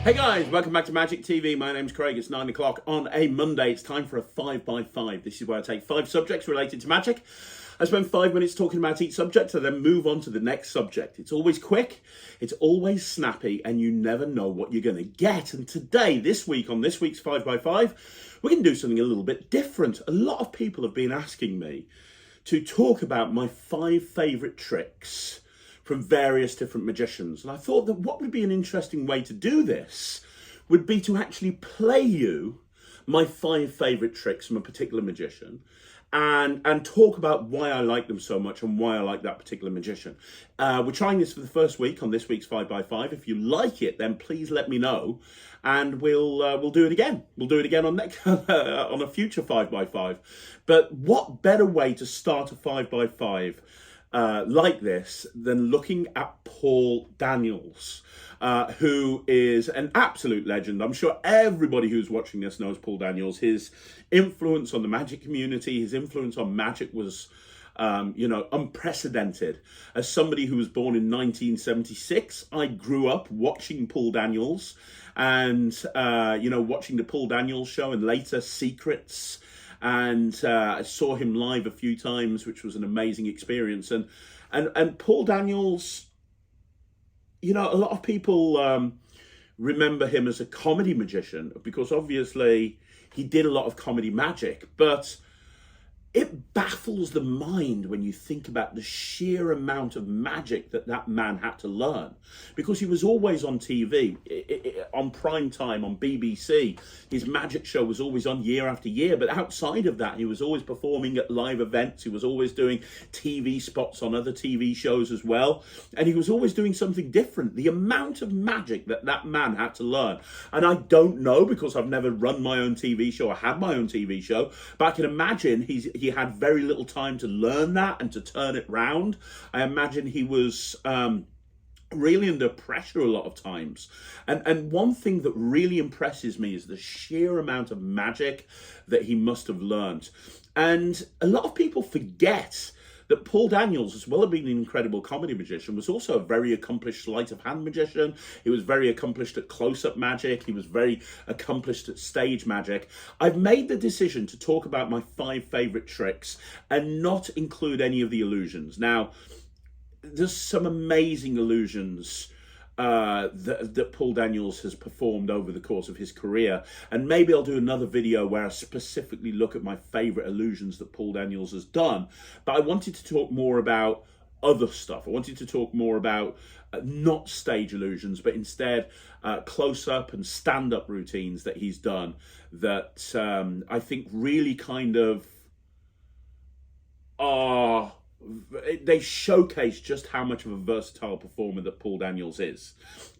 Hey guys, welcome back to Magic TV. My name's Craig. It's 9 o'clock on a Monday. It's time for a 5x5. This is where I take 5 subjects related to magic. I spend 5 minutes talking about each subject and then move on to the next subject. It's always quick, it's always snappy, and you never know what you're going to get. And today, this week, on this week's 5x5, we're going to do something a little bit different. A lot of people have been asking me to talk about my 5 favourite tricks from various different magicians. And I thought that what would be an interesting way to do this would be to actually play you my 5 favourite tricks from a particular magician and talk about why I like them so much and why I like that particular magician. We're trying this for the first week on this week's 5x5. If you like it, then please let me know and we'll do it again. We'll do it again on next on a future 5x5. But what better way to start a 5x5 like this than looking at Paul Daniels, who is an absolute legend. I'm sure everybody who's watching this knows Paul Daniels. His influence on the magic community, his influence on magic was unprecedented. As somebody who was born in 1976, I grew up watching Paul Daniels and, watching the Paul Daniels show and later Secrets. And I saw him live a few times, which was an amazing experience. And Paul Daniels, a lot of people remember him as a comedy magician because obviously he did a lot of comedy magic, but it baffles the mind when you think about the sheer amount of magic that man had to learn, because he was always on TV, on prime time, on BBC. His magic show was always on year after year, but outside of that, he was always performing at live events. He was always doing TV spots on other TV shows as well, and he was always doing something different. The amount of magic that man had to learn, and I don't know because I've never run my own TV show or had my own TV show, but I can imagine he had very little time to learn that and to turn it round. I imagine he was really under pressure a lot of times. And one thing that really impresses me is the sheer amount of magic that he must have learned. And a lot of people forget that Paul Daniels, as well as being an incredible comedy magician, was also a very accomplished sleight of hand magician. He was very accomplished at close-up magic. He was very accomplished at stage magic. I've made the decision to talk about my 5 favourite tricks and not include any of the illusions. Now, there's some amazing illusions that Paul Daniels has performed over the course of his career, and maybe I'll do another video where I specifically look at my favourite illusions that Paul Daniels has done. But I wanted to talk more about other stuff. I wanted to talk more about not stage illusions, but instead close-up and stand-up routines that he's done that I think really kind of are... they showcase just how much of a versatile performer that Paul Daniels is.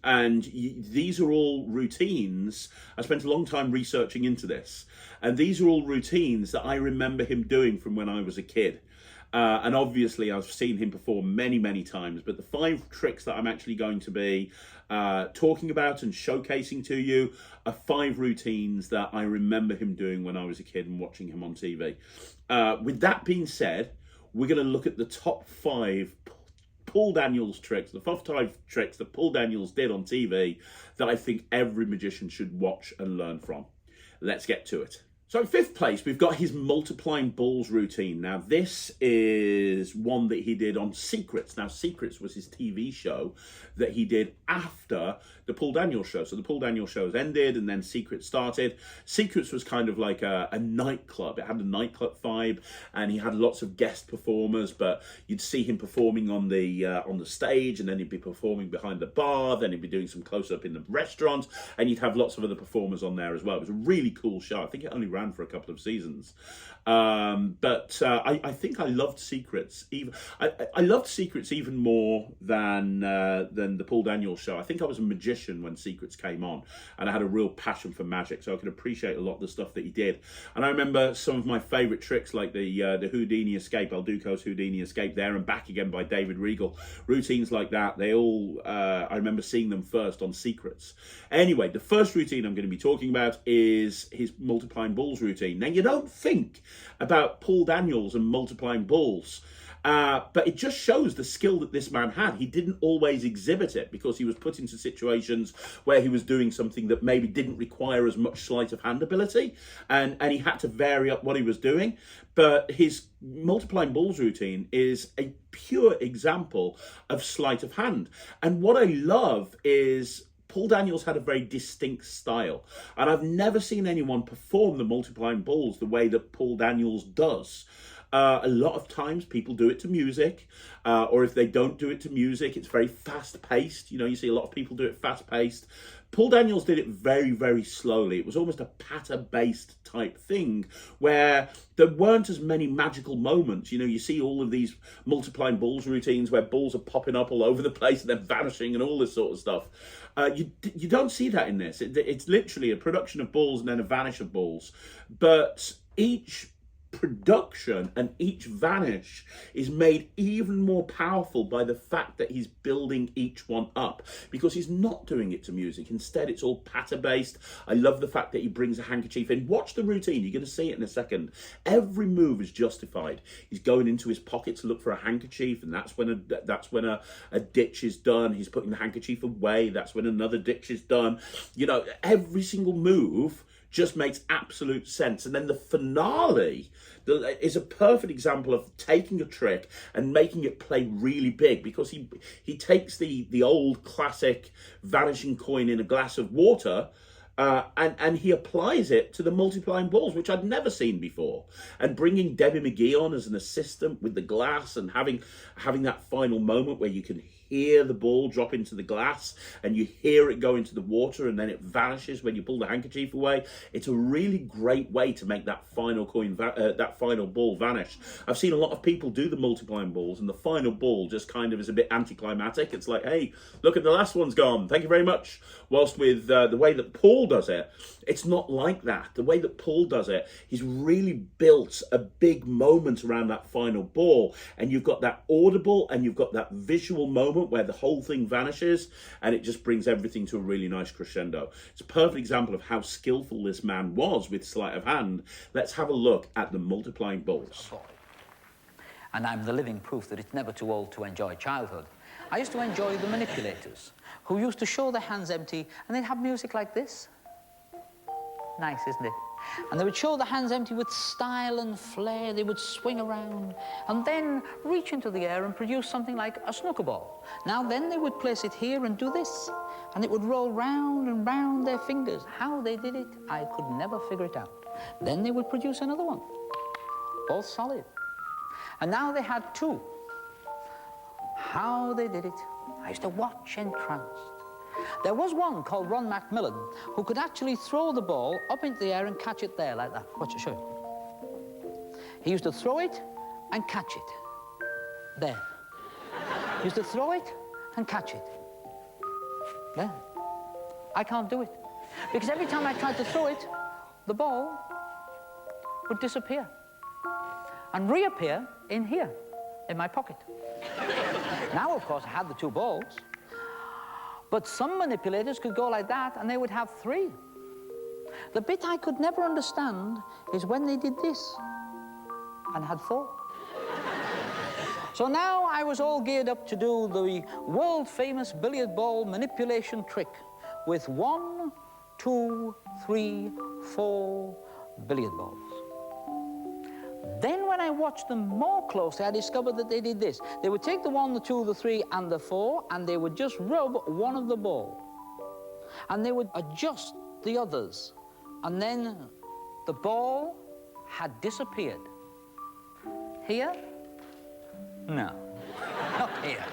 And these are all routines. I spent a long time researching into this, and these are all routines that I remember him doing from when I was a kid. And obviously I've seen him perform many, many times, but the 5 tricks that I'm actually going to be talking about and showcasing to you are 5 routines that I remember him doing when I was a kid and watching him on TV. With that being said, we're going to look at the top 5 Paul Daniels tricks, the 5 tricks that Paul Daniels did on TV that I think every magician should watch and learn from. Let's get to it. So in 5th place, we've got his multiplying balls routine. Now, this is one that he did on Secrets. Now, Secrets was his TV show that he did after the Paul Daniels show. So the Paul Daniels show has ended and then Secrets started. Secrets was kind of like a nightclub. It had a nightclub vibe, and he had lots of guest performers, but you'd see him performing on the stage, and then he'd be performing behind the bar, then he'd be doing some close-up in the restaurant, and you'd have lots of other performers on there as well. It was a really cool show. I think it only ran for a couple of seasons. I think I loved Secrets. I loved Secrets even more than the Paul Daniels show. I think I was a magician when Secrets came on, and I had a real passion for magic, so I could appreciate a lot of the stuff that he did. And I remember some of my favourite tricks, like the Houdini escape, El Duco's Houdini escape, there and back again by David Regal. Routines like that, they all, I remember seeing them first on Secrets. Anyway, the first routine I'm going to be talking about is his multiplying balls routine. Now, you don't think about Paul Daniels and multiplying balls But it just shows the skill that this man had. He didn't always exhibit it because he was put into situations where he was doing something that maybe didn't require as much sleight of hand ability, and he had to vary up what he was doing. But his multiplying balls routine is a pure example of sleight of hand. And what I love is Paul Daniels had a very distinct style, and I've never seen anyone perform the multiplying balls the way that Paul Daniels does. A lot of times people do it to music, or if they don't do it to music, it's very fast-paced. You know, you see a lot of people do it fast-paced. Paul Daniels did it very, very slowly. It was almost a patter-based type thing where there weren't as many magical moments. You know, you see all of these multiplying balls routines where balls are popping up all over the place and they're vanishing and all this sort of stuff. You don't see that in this. It's literally a production of balls and then a vanish of balls. But each production and each vanish is made even more powerful by the fact that he's building each one up, because he's not doing it to music. Instead, it's all patter based. I love the fact that he brings a handkerchief in. Watch the routine, you're going to see it in a second. Every move is justified. He's going into his pocket to look for a handkerchief, and that's when a ditch is done. He's putting the handkerchief away, that's when another ditch is done. You know, every single move just makes absolute sense. And then the finale is a perfect example of taking a trick and making it play really big, because he takes the old classic vanishing coin in a glass of water, and he applies it to the multiplying balls, which I'd never seen before. And bringing Debbie McGee on as an assistant with the glass, and having that final moment where you can hear the ball drop into the glass and you hear it go into the water and then it vanishes when you pull the handkerchief away. It's a really great way to make that final that final ball vanish. I've seen a lot of people do the multiplying balls and the final ball just kind of is a bit anticlimactic. It's like, hey, look at the last one's gone, thank you very much. Whilst with the way that Paul does it, it's not like that. The way that Paul does it, he's really built a big moment around that final ball, and you've got that audible and you've got that visual moment where the whole thing vanishes, and it just brings everything to a really nice crescendo. It's a perfect example of how skillful this man was with sleight of hand. Let's have a look at the multiplying balls. And I'm the living proof that it's never too old to enjoy childhood. I used to enjoy the manipulators, who used to show their hands empty, and they'd have music like this. Nice, isn't it? And they would show the hands empty with style and flair. They would swing around and then reach into the air and produce something like a snooker ball. Now then they would place it here and do this, and it would roll round and round their fingers. How they did it, I could never figure it out. Then they would produce another one, all solid. And now they had two. How they did it, I used to watch entranced. There was one called Ron Macmillan who could actually throw the ball up into the air and catch it there like that. Watch it, show you. He used to throw it and catch it. There. He used to throw it and catch it. There. I can't do it. Because every time I tried to throw it, the ball would disappear and reappear in here, in my pocket. Now, of course, I had the two balls. But some manipulators could go like that, and they would have three. The bit I could never understand is when they did this and had four. So now I was all geared up to do the world-famous billiard ball manipulation trick with 1, 2, 3, 4 billiard balls. Then when I watched them more closely, I discovered that they did this. They would take the 1, the 2, the 3, and the 4, and they would just rub one of the ball. And they would adjust the others. And then the ball had disappeared. Here? No, not here.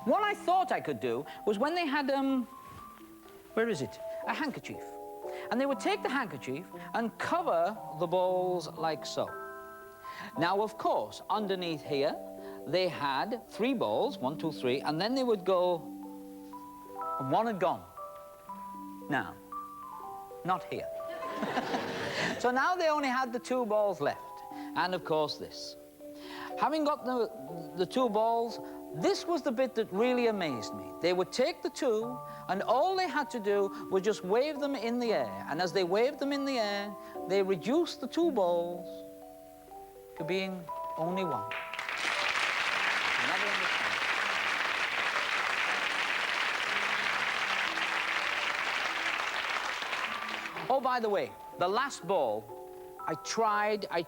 What I thought I could do was when they had, where is it? A handkerchief. And they would take the handkerchief and cover the balls like so. Now, of course, underneath here, they had 3 balls, 1, 2, 3, and then they would go, and one had gone. Now, not here. So now they only had the 2 balls left. And of course this. Having got the 2 balls, this was the bit that really amazed me. They would take the two, and all they had to do was just wave them in the air. And as they waved them in the air, they reduced the two balls to being only one. You never understand. Oh, by the way, the last ball, I tried. I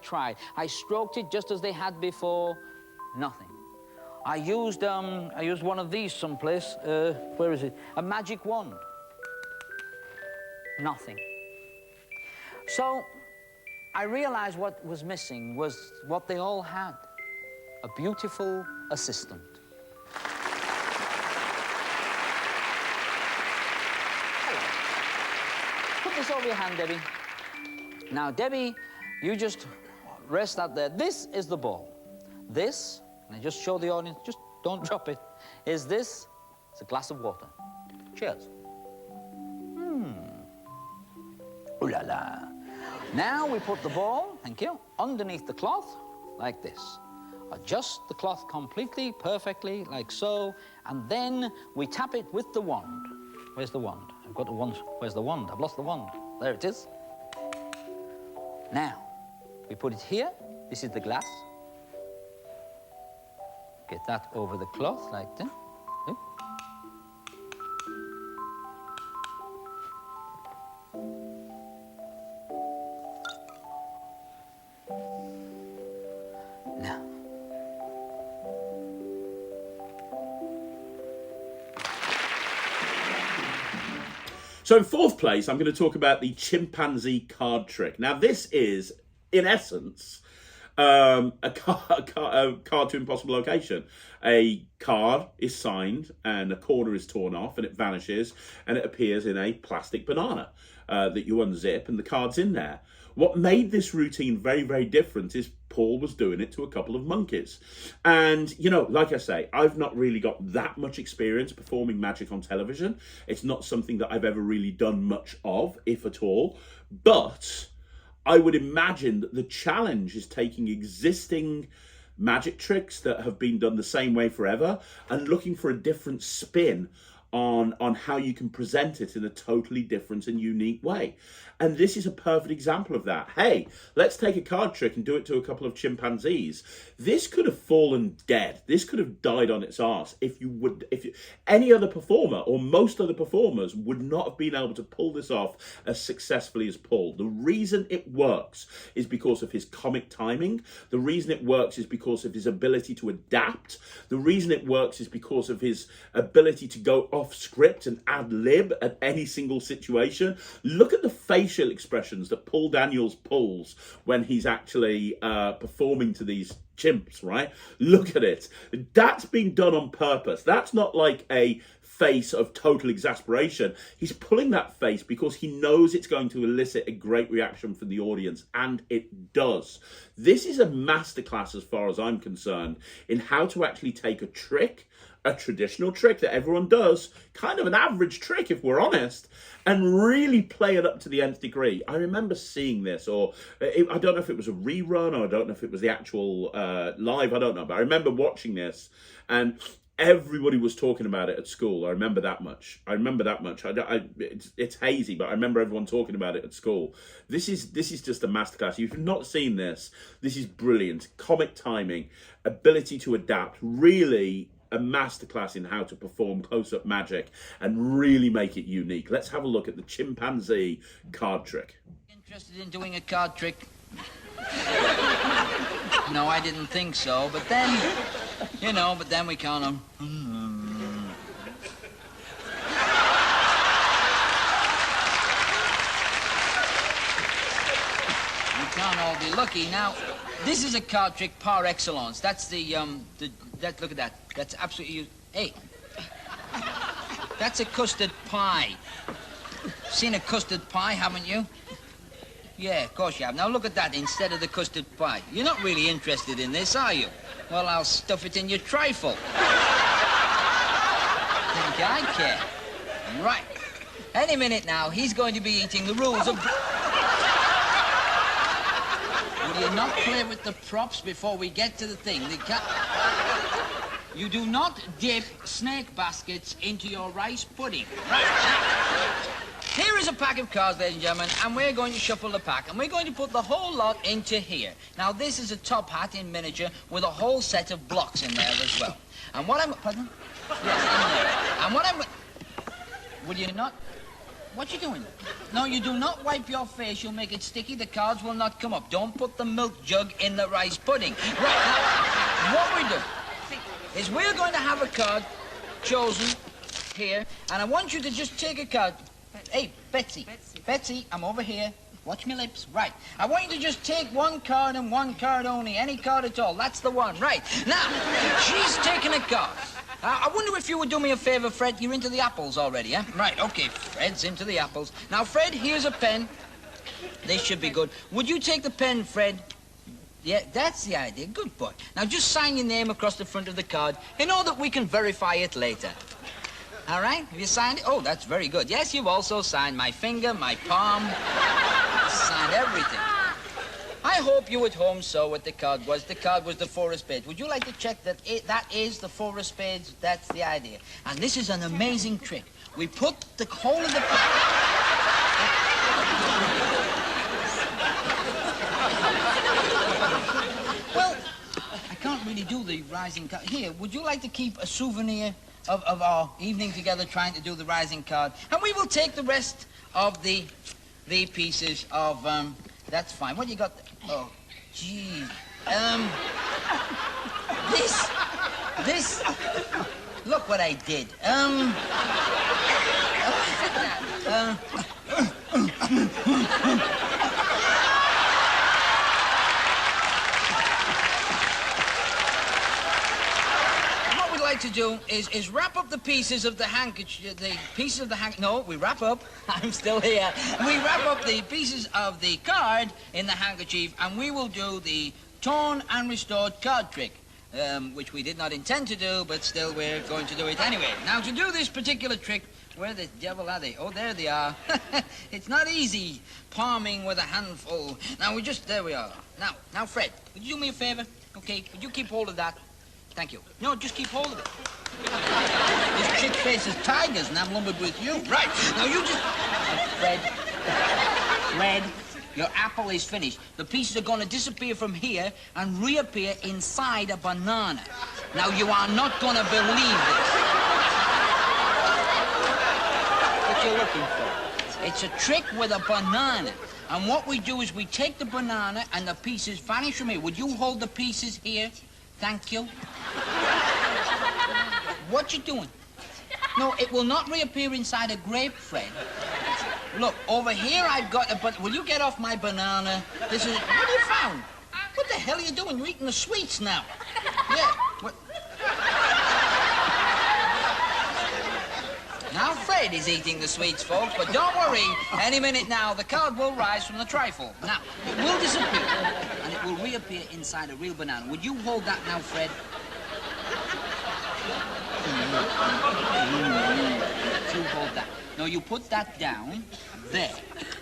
stroked it just as they had before, nothing. I used one of these someplace. Where is it? A magic wand. Nothing. So I realized what was missing was what they all had: a beautiful assistant. Hello. Put this over your hand, Debbie. Now, Debbie, you just rest that there. This is the ball. This, and I just show the audience, just don't drop it, is this. It's a glass of water. Cheers. Ooh la la. Now we put the ball, thank you, underneath the cloth, like this. Adjust the cloth completely, perfectly, like so, and then we tap it with the wand. Where's the wand? I've got the wand. Where's the wand? I've lost the wand. There it is. Now, we put it here. This is the glass. Get that over the cloth, like that. Okay. Now. So in fourth place, I'm going to talk about the chimpanzee card trick. Now, this is, in essence, a card to impossible location. A card is signed and a corner is torn off and it vanishes and it appears in a plastic banana that you unzip and the card's in there. What made this routine very, very different is Paul was doing it to a couple of monkeys. And, you know, like I say, I've not really got that much experience performing magic on television. It's not something that I've ever really done much of, if at all. But I would imagine that the challenge is taking existing magic tricks that have been done the same way forever and looking for a different spin on how you can present it in a totally different and unique way. And this is a perfect example of that. Hey, let's take a card trick and do it to a couple of chimpanzees. This could have fallen dead. This could have died on its arse if any other performer or most other performers would not have been able to pull this off as successfully as Paul. The reason it works is because of his comic timing. The reason it works is because of his ability to adapt. The reason it works is because of his ability to go off script and ad lib at any single situation. Look at the facial expressions that Paul Daniels pulls when he's actually performing to these chimps, right? Look at it. That's been done on purpose. That's not like a face of total exasperation. He's pulling that face because he knows it's going to elicit a great reaction from the audience, and it does. This is a masterclass, as far as I'm concerned, in how to actually take a trick, a traditional trick that everyone does, kind of an average trick if we're honest, and really play it up to the nth degree. I remember seeing this, or I don't know if it was a rerun, or I don't know if it was the actual live, I don't know, but I remember watching this, and everybody was talking about it at school. I remember that much. It's hazy, but I remember everyone talking about it at school. This is just a masterclass. If you've not seen this, this is brilliant. Comic timing, ability to adapt, really a masterclass in how to perform close-up magic and really make it unique. Let's have a look at the chimpanzee card trick. Interested in doing a card trick? No, I didn't think so, but then, you know, we kind of... We can't all be lucky. Now, this is a card trick par excellence. That's look at that. That's absolutely... Hey, that's a custard pie. Seen a custard pie, haven't you? Yeah, of course you have. Now look at that instead of the custard pie. You're not really interested in this, are you? Well, I'll stuff it in your trifle. Think I care? Right. Any minute now, he's going to be eating the rules of... Will you not play with the props before we get to the thing? You do not dip snake baskets into your rice pudding. Right, now, here is a pack of cards, ladies and gentlemen, and we're going to shuffle the pack, and we're going to put the whole lot into here. Now, this is a top hat in miniature with a whole set of blocks in there as well. And what I'm... Pardon? Yes, in there. And what I'm... Will you not... What you doing? No, you do not wipe your face. You'll make it sticky. The cards will not come up. Don't put the milk jug in the rice pudding. Right, now, what we do is we're going to have a card chosen here, and I want you to just take a card. Hey, Betsy. Betsy, I'm over here. Watch my lips. Right. I want you to just take one card and one card only. Any card at all. That's the one. Right. Now, she's taking a card. I wonder if you would do me a favor, Fred. You're into the apples already, eh? Right, okay. Fred's into the apples. Now, Fred, here's a pen. This should be good. Would you take the pen, Fred? Yeah, that's the idea. Good boy. Now, just sign your name across the front of the card in order that we can verify it later. All right? Have you signed it? Oh, that's very good. Yes, you've also signed my finger, my palm. You signed everything. I hope you at home saw what the card was. The card was the four of spades. Would you like to check that that is the four of spades? That's the idea. And this is an amazing trick. We put the whole of the pack... Well, I can't really do the rising card. Here, would you like to keep a souvenir of our evening together trying to do the rising card? And we will take the rest of the pieces of, that's fine. What you got? Oh, gee. This, look what I did. To do is wrap up the pieces of the handkerchief, no, we wrap up, I'm still here, we wrap up the pieces of the card in the handkerchief, and we will do the torn and restored card trick, which we did not intend to do, but still we're going to do it anyway. Now, to do this particular trick, where the devil are they? Oh, there they are. It's not easy palming with a handful. Now, there we are. Now, Fred, would you do me a favor? Okay, would you keep hold of that? Thank you. No, just keep hold of it. This chick faces tigers, and I'm lumbered with you. Right. Now, you just... Fred, your apple is finished. The pieces are going to disappear from here and reappear inside a banana. Now, you are not going to believe this. What you're looking for? It's a trick with a banana. And what we do is we take the banana and the pieces vanish from here. Would you hold the pieces here? Thank you. What you doing? No, it will not reappear inside a grape, Fred. Look, over here I've got a... But will you get off my banana? This is... What have you found? What the hell are you doing? You're eating the sweets now. Yeah. What? Now Fred is eating the sweets, folks, but don't worry. Any minute now, the card will rise from the trifle. Now, it will disappear, and it will reappear inside a real banana. Would you hold that now, Fred? You hold that. No, you put that down there,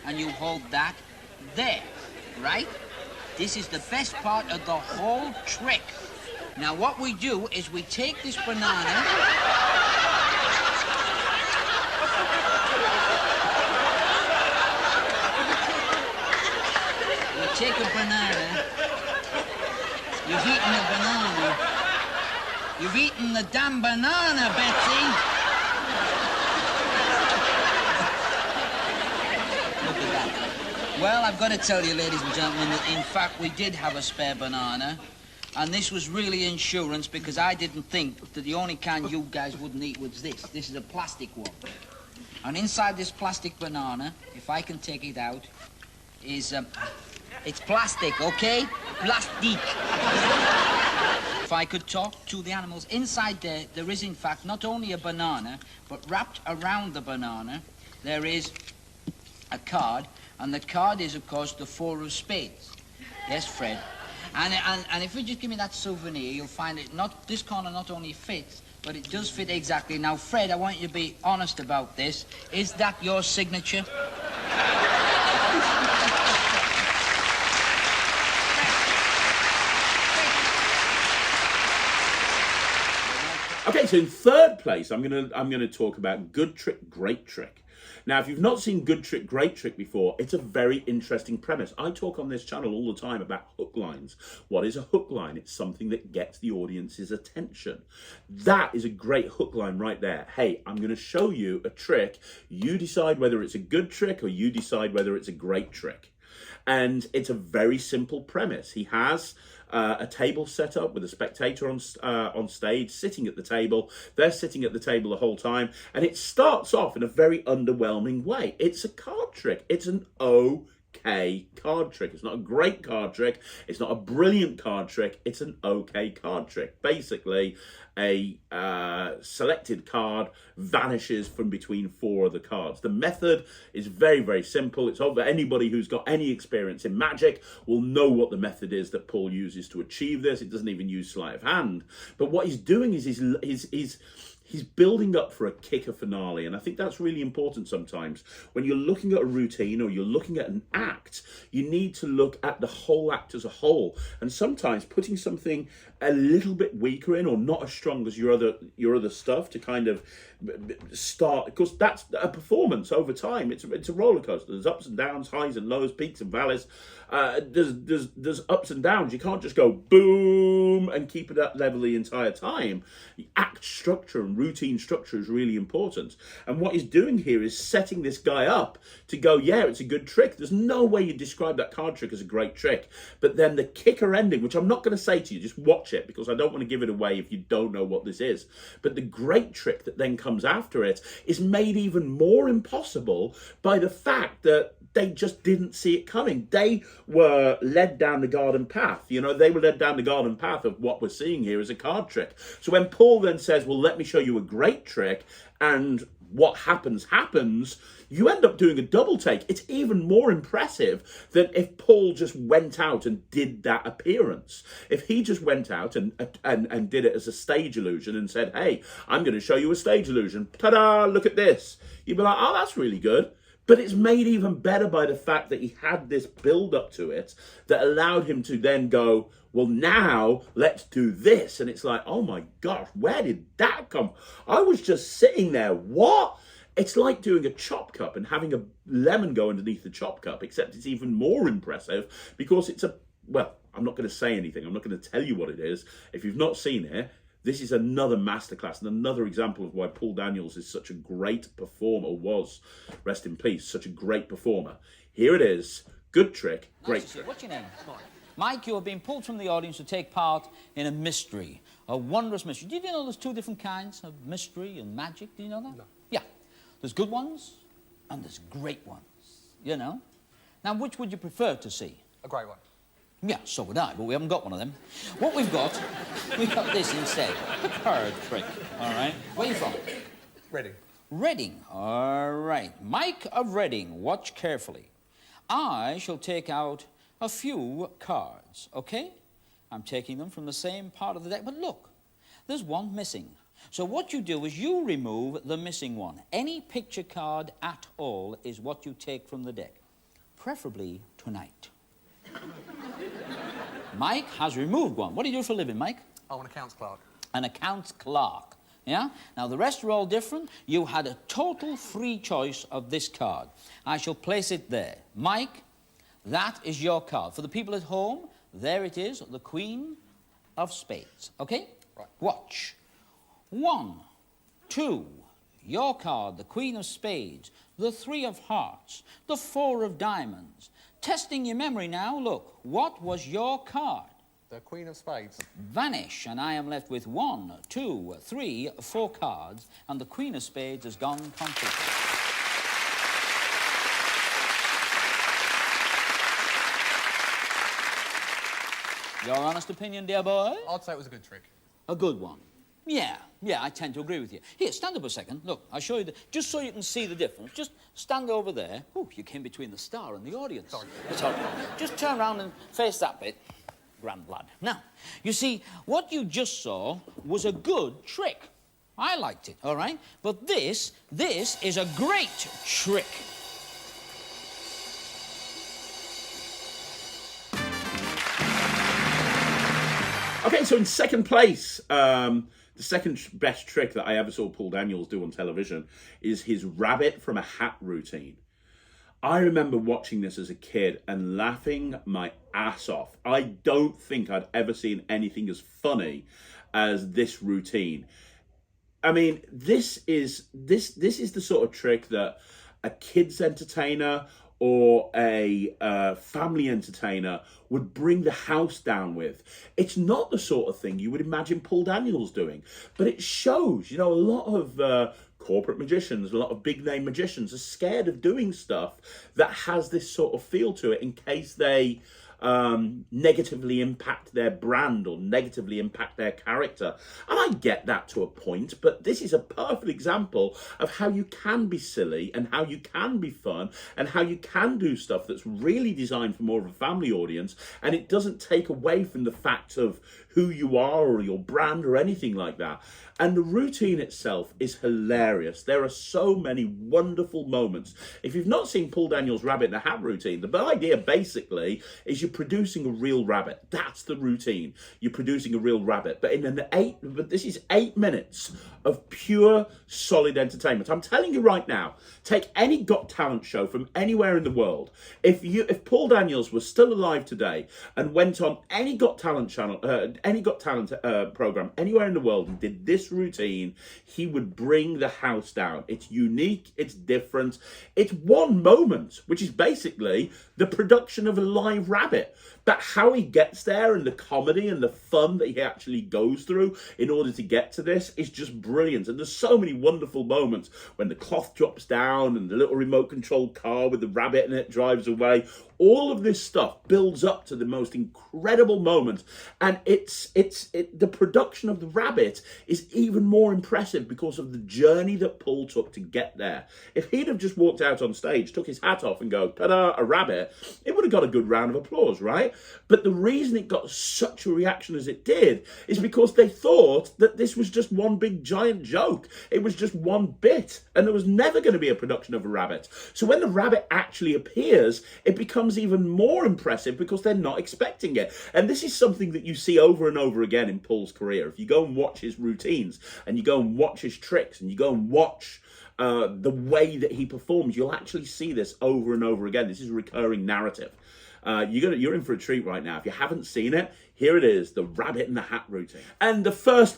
and you hold that there, right? This is the best part of the whole trick. Now, what we do is we take this banana... Take a banana. You've eaten a banana. You've eaten the damn banana, Betsy. Look at that. Well, I've got to tell you, ladies and gentlemen, that in fact we did have a spare banana. And this was really insurance because I didn't think that the only kind you guys wouldn't eat was this. This is a plastic one. And inside this plastic banana, if I can take it out, is... It's plastic, okay? Plastic. If I could talk to the animals, inside there is, in fact, not only a banana, but wrapped around the banana, there is a card, and the card is, of course, the four of spades. Yes, Fred. And if you just give me that souvenir, you'll find it this corner not only fits, but it does fit exactly. Now, Fred, I want you to be honest about this. Is that your signature? Okay, so in third place, I'm gonna talk about good trick, great trick. Now, if you've not seen Good Trick, Great Trick before, it's a very interesting premise. I talk on this channel all the time about hook lines. What is a hook line? It's something that gets the audience's attention. That is a great hook line right there. Hey, I'm going to show you a trick. You decide whether it's a good trick or you decide whether it's a great trick. And it's a very simple premise. He has a table set up with a spectator on stage, sitting at the table. They're sitting at the table the whole time, and it starts off in a very underwhelming way. It's a card trick. It's an okay card trick. It's not a great card trick. It's not a brilliant card trick. It's an okay card trick. Basically, a selected card vanishes from between four of the cards. The method is very, very simple. It's over. Anybody who's got any experience in magic will know what the method is that Paul uses to achieve this. It doesn't even use sleight of hand. But what he's doing is he's building up for a kicker finale, and I think that's really important sometimes. When you're looking at a routine or you're looking at an act, you need to look at the whole act as a whole, and sometimes putting something a little bit weaker in or not as strong as your other stuff to kind of start, because that's a performance over time. It's a roller coaster. There's ups and downs, highs and lows, peaks and valleys. There's ups and downs. You can't just go boom and keep it at level the entire time. The act structure and routine structure is really important. And what he's doing here is setting this guy up to go, yeah, it's a good trick. There's no way you describe that card trick as a great trick. But then the kicker ending, which I'm not going to say to you, just watch it, because I don't want to give it away if you don't know what this is. But the great trick that then comes after it is made even more impossible by the fact that they just didn't see it coming. They were led down the garden path. You know, they were led down the garden path of what we're seeing here as a card trick. So when Paul then says, well, let me show you a great trick, and what happens, you end up doing a double take. It's even more impressive than if Paul just went out and did that appearance. If he just went out and did it as a stage illusion and said, hey, I'm going to show you a stage illusion. Ta-da, look at this. You'd be like, oh, that's really good. But it's made even better by the fact that he had this build up to it that allowed him to then go, well, now let's do this. And it's like, oh my gosh, where did that come? I was just sitting there. What? It's like doing a chop cup and having a lemon go underneath the chop cup, except it's even more impressive because it's well, I'm not going to say anything. I'm not going to tell you what it is. If you've not seen it, this is another masterclass and another example of why Paul Daniels is such a great performer, was, rest in peace, such a great performer. Here it is. Good trick, great trick. What's your name? Mike, you have been pulled from the audience to take part in a mystery, a wondrous mystery. Did you know there's two different kinds of mystery and magic? Do you know that? No. Yeah. There's good ones and there's great ones, you know? Now, which would you prefer to see? A great one. Yeah, so would I, but we haven't got one of them. What we've got this instead. The card trick, all right? Where are you from? Reading. Reading, all right. Mike of Reading, watch carefully. I shall take out a few cards, okay? I'm taking them from the same part of the deck, but look, there's one missing. So what you do is you remove the missing one. Any picture card at all is what you take from the deck, preferably tonight. Mike has removed one. What do you do for a living, Mike? I'm an accounts clerk. An accounts clerk, yeah? Now, the rest are all different. You had a total free choice of this card. I shall place it there. Mike, that is your card. For the people at home, there it is, the Queen of Spades, okay? Right. Watch. 1, 2, your card, the Queen of Spades, the 3 of Hearts, the 4 of Diamonds. Testing your memory now, look, what was your card? The Queen of Spades. Vanish, and I am left with 1, 2, 3, 4 cards, and the Queen of Spades has gone completely. Your honest opinion, dear boy? I'd say it was a good trick. A good one. Yeah, I tend to agree with you. Here, stand up a second. Look, I'll show you, just so you can see the difference. Just stand over there. Oh, you came between the star and the audience. Sorry. It's all right. Just turn around and face that bit. Grand lad. Now, you see, what you just saw was a good trick. I liked it, all right? But this is a great trick. Okay, so in second place, The second best trick that I ever saw Paul Daniels do on television is his rabbit from a hat routine. I remember watching this as a kid and laughing my ass off. I don't think I'd ever seen anything as funny as this routine. I mean, this is the sort of trick that a kid's entertainer or a family entertainer would bring the house down with. It's not the sort of thing you would imagine Paul Daniels doing, but it shows, a lot of corporate magicians, a lot of big name magicians are scared of doing stuff that has this sort of feel to it in case they negatively impact their brand or negatively impact their character. And I get that to a point, but this is a perfect example of how you can be silly and how you can be fun and how you can do stuff that's really designed for more of a family audience, and it doesn't take away from the fact of who you are or your brand or anything like that. And the routine itself is hilarious. There are so many wonderful moments. If you've not seen Paul Daniels' rabbit in the hat routine, the idea basically is you're producing a real rabbit. That's the routine. You're producing a real rabbit. But this is 8 minutes of pure, solid entertainment. I'm telling you right now, take any Got Talent show from anywhere in the world. If Paul Daniels was still alive today and went on any Got Talent channel, any Got Talent program anywhere in the world and did this routine, he would bring the house down. It's unique, it's different, it's one moment, which is basically the production of a live rabbit. But how he gets there and the comedy and the fun that he actually goes through in order to get to this is just brilliant. And there's so many wonderful moments when the cloth drops down and the little remote controlled car with the rabbit in it drives away. All of this stuff builds up to the most incredible moment, and the production of the rabbit is even more impressive because of the journey that Paul took to get there. If he'd have just walked out on stage, took his hat off and go, ta-da, a rabbit, it would have got a good round of applause, right? But the reason it got such a reaction as it did is because they thought that this was just one big giant joke. It was just one bit, and there was never going to be a production of a rabbit. So when the rabbit actually appears, it becomes even more impressive because they're not expecting it. And this is something that you see over and over again in Paul's career. If you go and watch his routines and you go and watch his tricks and you go and watch the way that he performs, you'll actually see this over and over again. This is a recurring narrative. You're in for a treat right now. If you haven't seen it, here it is, the rabbit in the hat routine. And the first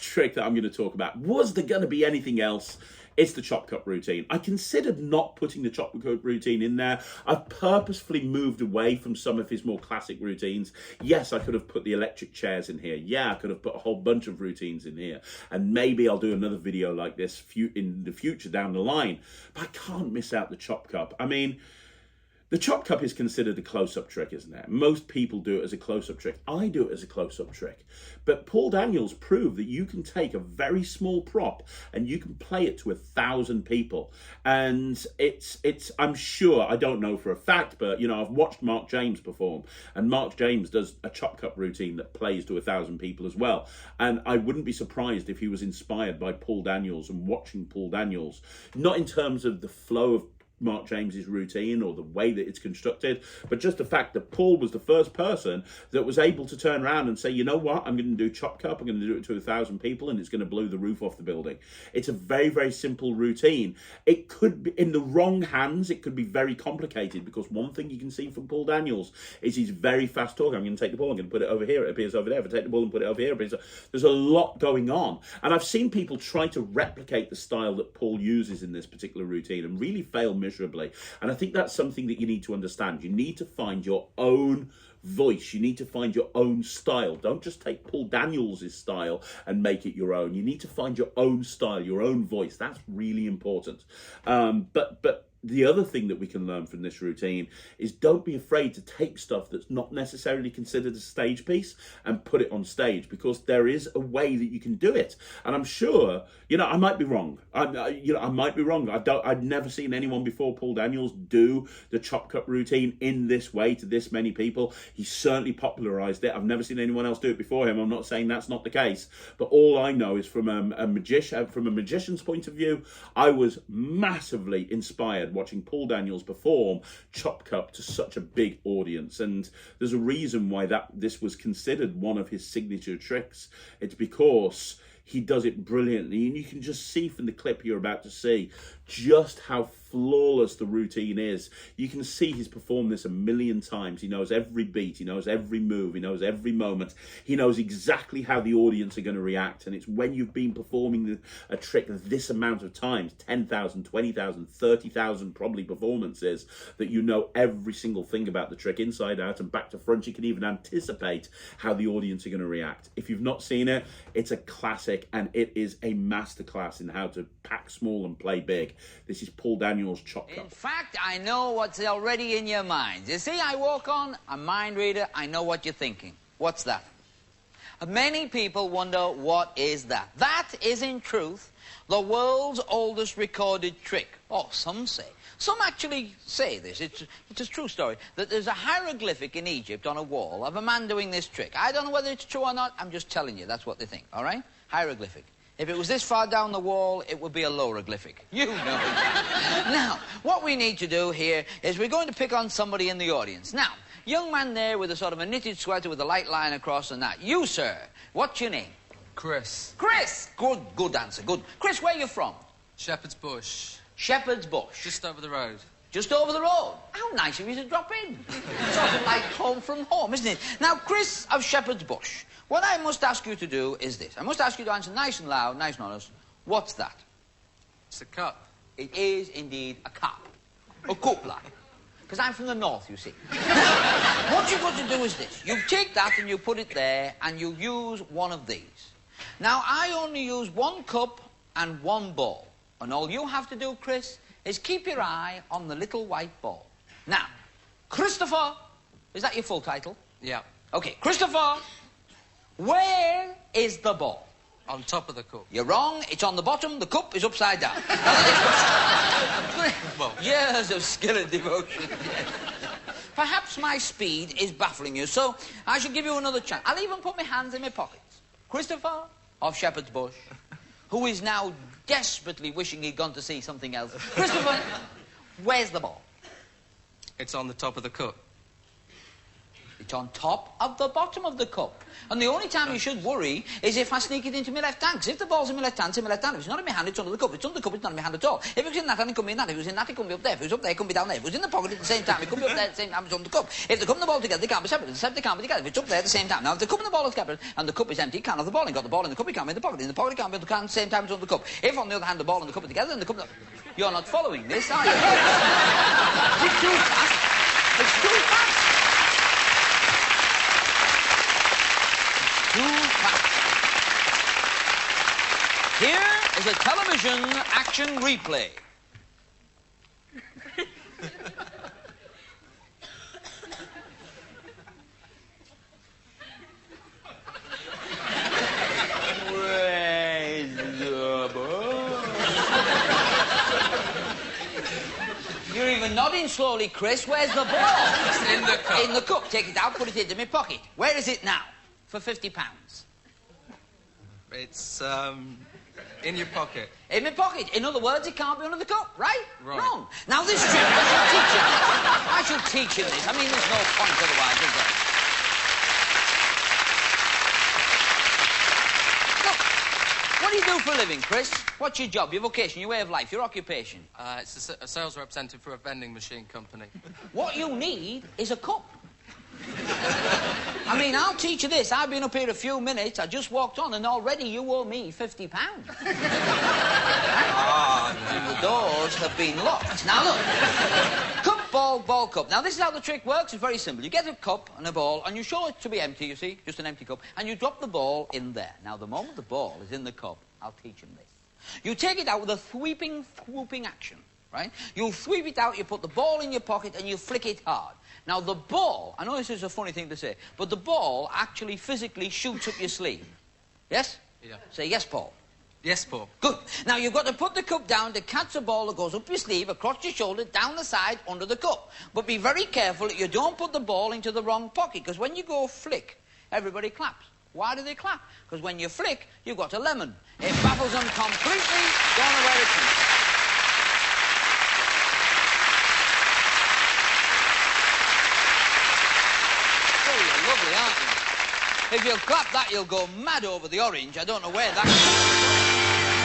trick that I'm going to talk about, was there going to be anything else? It's the chop cut routine. I considered not putting the chop cut routine in there. I've purposefully moved away from some of his more classic routines. Yes, I could have put the electric chairs in here. Yeah, I could have put a whole bunch of routines in here. And maybe I'll do another video like this in the future down the line. But I can't miss out the chop cup. I mean, the chop cup is considered a close-up trick, isn't it? Most people do it as a close-up trick. I do it as a close-up trick. But Paul Daniels proved that you can take a very small prop and you can play it to 1,000 people. And I'm sure, I don't know for a fact, but, I've watched Mark James perform. And Mark James does a chop cup routine that plays to 1,000 people as well. And I wouldn't be surprised if he was inspired by Paul Daniels and watching Paul Daniels, not in terms of the flow of Mark James's routine or the way that it's constructed, but just the fact that Paul was the first person that was able to turn around and say, you know what, I'm going to do chop cup, I'm going to do it to 1,000 people, and it's going to blow the roof off the building. It's a very, very simple routine. It could be in the wrong hands, it could be very complicated, because one thing you can see from Paul Daniels is he's very fast talking. I'm going to take the ball, I'm going to put it over here, it appears over there. If I take the ball and put it over here, there's a lot going on. And I've seen people try to replicate the style that Paul uses in this particular routine and really fail miserably. And I think that's something that you need to understand. You need to find your own voice. You need to find your own style. Don't just take Paul Daniels' style and make it your own. You need to find your own style, your own voice. That's really important. But the other thing that we can learn from this routine is don't be afraid to take stuff that's not necessarily considered a stage piece and put it on stage, because there is a way that you can do it. And I'm sure, I might be wrong. I might be wrong. I've never seen anyone before Paul Daniels do the chop cut routine in this way to this many people. He certainly popularized it. I've never seen anyone else do it before him. I'm not saying that's not the case, but all I know is from a magician's point of view, I was massively inspired said, watching Paul Daniels perform Chop Cup to such a big audience. And there's a reason why this was considered one of his signature tricks. It's because he does it brilliantly, and you can just see from the clip you're about to see just how flawless the routine is. You can see he's performed this a million times. He knows every beat, he knows every move, he knows every moment. He knows exactly how the audience are going to react, and it's when you've been performing a trick this amount of times, 10,000, 20,000, 30,000 probably performances, that you know every single thing about the trick inside out and back to front. You can even anticipate how the audience are going to react. If you've not seen it, it's a classic, and it is a masterclass in how to pack small and play big. This is Paul Daniels' Chop Cup. In fact, I know what's already in your minds. You see, I walk on, a mind reader, I know what you're thinking. What's that? Many people wonder, what is that? That is, in truth, the world's oldest recorded trick. Oh, some say. Some actually say this. It's a true story. That there's a hieroglyphic in Egypt on a wall of a man doing this trick. I don't know whether it's true or not. I'm just telling you. That's what they think, all right? Hieroglyphic. If it was this far down the wall, it would be a loroglyphic. You know that. Now, what we need to do here is we're going to pick on somebody in the audience. Now, young man there with a sort of a knitted sweater with a light line across and that. You, sir, what's your name? Chris. Chris! Good answer, good. Chris, where are you from? Shepherd's Bush. Shepherd's Bush. Just over the road. Just over the road. How nice of you to drop in. Sort of like home from home, isn't it? Now, Chris of Shepherd's Bush, what I must ask you to do is this. I must ask you to answer nice and loud, nice and honest. What's that? It's a cup. It is indeed a cup. A cup, like. Because I'm from the north, you see. What you've got to do is this. You take that and you put it there and you use one of these. Now, I only use one cup and one ball. And all you have to do, Chris, is keep your eye on the little white ball. Now, Christopher, is that your full title? Yeah. Okay, Christopher, where is the ball? On top of the cup. You're wrong. It's on the bottom. The cup is upside down. Well. Years of skill and devotion. Perhaps my speed is baffling you, so I should give you another chance. I'll even put my hands in my pockets. Christopher of Shepherd's Bush, who is now desperately wishing he'd gone to see something else. Christopher, where's the ball? It's on the top of the cup. It's on top of the bottom of the cup. And the only time you should worry is if I sneak it into my left hand. Because if the ball's in my left hand, it's in my left hand. If it's not in my hand, it's under the cup. If it's under the cup, it's not in my hand at all. If it's in that hand, it could be in that. If it was in that, it could be up there. If it was up there, it could be down there. If it was in the pocket at the same time, it could be up there at the same time as on the cup. If the cup and the ball together, they can't be separate. Except they can't be together. If it's up there at the same time. Now, if the cup and the ball are separate and the cup is empty, you can't have the ball. You got the ball in the cup, you can't be in the pocket. In the pocket, you can't be in the can at the same time as on the cup. If, on the other hand, the ball and the cup are together, then the cup... You're not following this, are you? It's too fast. It's too fast. Too fast. Here is a television action replay. Where's the ball? You're even nodding slowly, Chris. Where's the ball? It's in the cup. In the cup. Take it out, put it into my pocket. Where is it now? For £50. It's, in your pocket. In my pocket. In other words, it can't be under the cup, right? Right. Wrong. Now, this trick, I should teach him this. I mean, there's no point otherwise, is there? Look, what do you do for a living, Chris? What's your job, your vocation, your way of life, your occupation? It's a sales representative for a vending machine company. What you need is a cup. I mean, I'll teach you this. I've been up here a few minutes. I just walked on, and already you owe me £50. And the doors have been locked. Now, look. Cup, ball, cup. Now, this is how the trick works. It's very simple. You get a cup and a ball, and you show it to be empty, you see, just an empty cup, and you drop the ball in there. Now, the moment the ball is in the cup, I'll teach him this. You take it out with a swooping action, right? You sweep it out, you put the ball in your pocket, and you flick it hard. Now, the ball, I know this is a funny thing to say, but the ball actually physically shoots up your sleeve. Yes? Yeah. Say yes, Paul. Yes, Paul. Good. Now, you've got to put the cup down to catch the ball that goes up your sleeve, across your shoulder, down the side, under the cup. But be very careful that you don't put the ball into the wrong pocket, because when you go flick, everybody claps. Why do they clap? Because when you flick, you've got a lemon. It baffles them completely. Don't know where it is. If you'll clap that, you'll go mad over the orange. I don't know where that...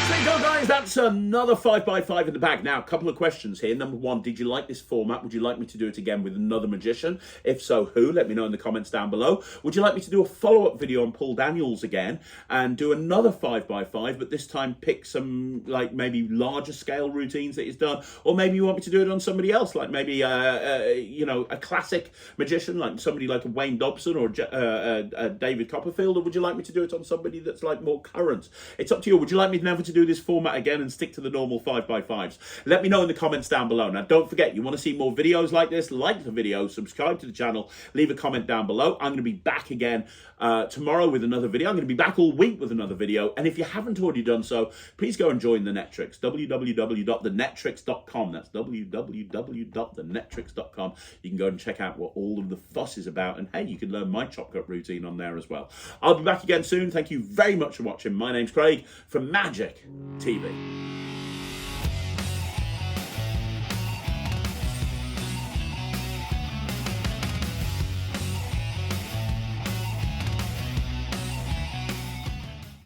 There you go, guys. That's another 5x5 in the bag. Now, a couple of questions here. Number one, did you like this format? Would you like me to do it again with another magician? If so, who? Let me know in the comments down below. Would you like me to do a follow-up video on Paul Daniels again and do another 5x5, but this time pick some, like, maybe larger scale routines that he's done? Or maybe you want me to do it on somebody else, like maybe, you know, a classic magician, like somebody like Wayne Dobson or David Copperfield? Or would you like me to do it on somebody that's, like, more current? It's up to you. Would you like me never to do this format again and stick to the normal 5x5s? Let me know in the comments down below. Now, don't forget, you want to see more videos like this, like the video, subscribe to the channel, leave a comment down below. I'm going to be back again tomorrow with another video. I'm going to be back all week with another video. And if you haven't already done so, please go and join the Netrix, www.thenetrix.com. That's www.thenetrix.com. You can go and check out what all of the fuss is about. And hey, you can learn my chop cut routine on there as well. I'll be back again soon. Thank you very much for watching. My name's Craig from Magic TV.